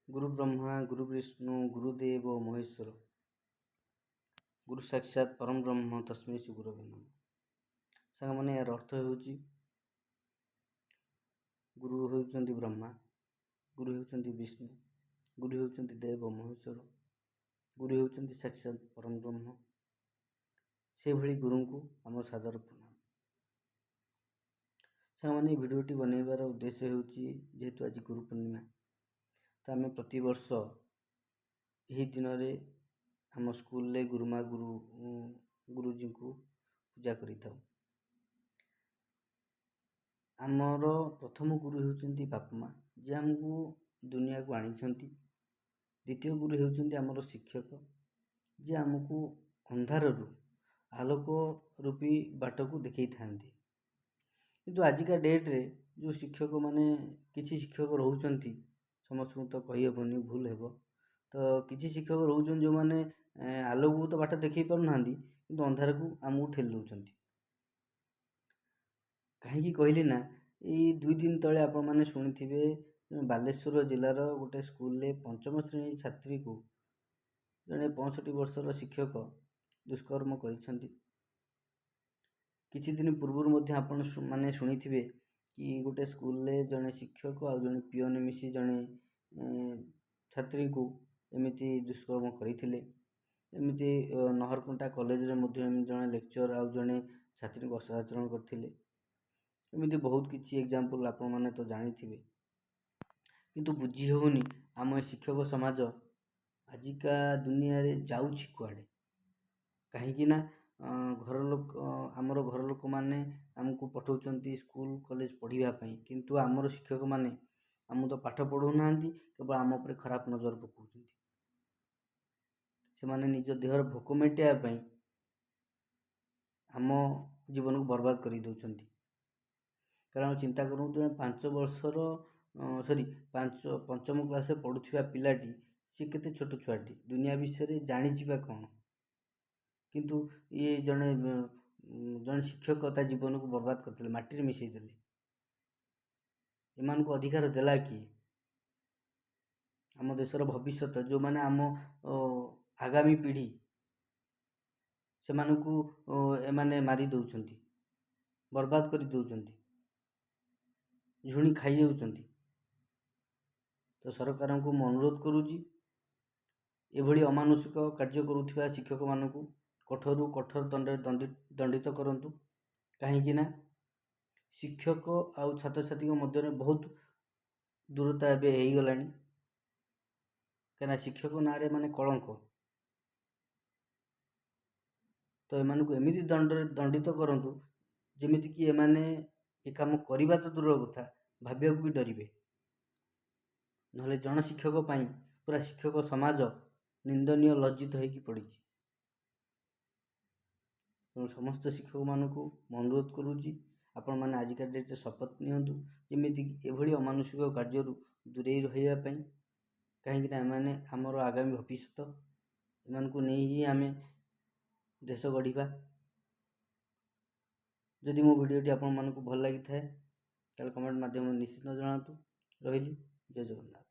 गुरु ब्रह्मा गुरु विष्णु गुरुदेव महेश्वर गुरु साक्षात परम ब्रह्म तस्मै श्री गुरवे नमः। सामने यार अर्थ होउची गुरु होउचंती ब्रह्मा, गुरु होउचंती विष्णु, गुरु होउचंती देव महेश्वर, गुरु होउचंती साक्षात परम ब्रह्म। से भली गुरु को आम सादर प्रणाम। सामने भिडियोटी बनैबार उद्देश्य होउची जेहेतु आज गुरु पूर्णिमा, तो आम प्रति वर्ष यही दिन में आम स्कूल गुरुमा गुरुजी को पूजा करिथाउ। आमर प्रथम गुरु होउचंती बापा माँ जे आमको दुनिया को आनिछंती। द्वितीय गुरु होउचंती आमर शिक्षक जे आमको अंधाररू आलोक रूपी बाट को देखई थांती। किंतु आजिका डेट रे जो शिक्षक माने किछि शिक्षक रहउचंती समस्त को तो कहि हेबनी भूल हेबो, तो किछि शिक्षक रहउचन जो माने आलोक को तो बाट देखई पारु नांदी किंतु अंधार को आमको ठेल दउचंती। कहीं कहली ना ये 2 दिन तले आपण माने सुनिथिबे बालेश्वर जिलार गोटे स्कूल रे पंचम श्रेणी छात्री को जने 65 वर्षर शिक्षक दुष्कर्म करिसंती। किछि दिन पूर्व मध्य आपण माने सुनिथिबे कि गोटे स्कूल रे जने शिक्षक आ जने पियोन मिसी जने छात्री को एमिति दुष्कर्म करिथिले। एमिति नहरकंटा कॉलेज रे मध्य जने लेक्चर आ जने छात्री को असाचरण करथिले। एमिति बहुत किछि एग्जांपल आपण माने तो जानिथिबे, किंतु बुझी होउनी आम शिक्षक समाज आजिका दुनिया रे जाउछि कुआडे। कहीं कि ना घर लोक आमर घर लोक माने हमको पठाउचंती स्कूल कॉलेज पढ़िबा पई, किंतु आमर शिक्षक माने हम तो पाठ पढ़ौ नांती, केवल आम ऊपर खराब नजर पकाउचंती। से माने निज देहर भोक मेटिया पई आम जीवन को बर्बाद करि दउचंती। कारण चिंता करूँ तुम 5 वर्षर पंचम क्लास पढ़ुवा पिलाटी सी केते छोट छुआटी दुनिया विषय जानी जीवा कौन, किंतु ये जने जन शिक्षक ता जीवन को बर्बाद करते माटी मिसई देले। एमान को अधिकार देला कि आम देशर भविष्य जो माने आम आगामी पीढ़ी से एमाने मारी दउचंती, बर्बाद करि दउचंती, झुणी खाई जाउचंती। तो सरकार को अनुरोध करूची एभली अमानुषिक कार्य करुथिबा शिक्षक मानकू कठोर कठोर दंडित करंतु। कहीं ना शिक्षक आउ छात्र छात्री मध्य बहुत दूरता एबे हो गलानी। कहीं शिक्षक ना रे माने कलंक, तो एमान को एमिति दंडित करंतु जेमिति कि एमाने ए काम करिबा तो दूर कथा भाबिया भी डरिबे। नहले जन शिक्षक पाई पूरा शिक्षक समाज निंदनीय लज्जित होइकी पड़िछि। तो समस्त शिक्षक मानकू अनुरोध करूची आपण माने आजिका डेट शपथ नियंतु जेमिति एभली अमानुषिक कार्य दूरे रहिबा पई। कहीं ना एमाने हमर आगामी भविष्य एमान को नहीं ही आमे देश गढ़िबा। जदि मो वीडियोटी आपण मानकू भल लागि थाए ताले कमेंट माध्यम निश्चित जणातु। रहिली, जय जगन्नाथ।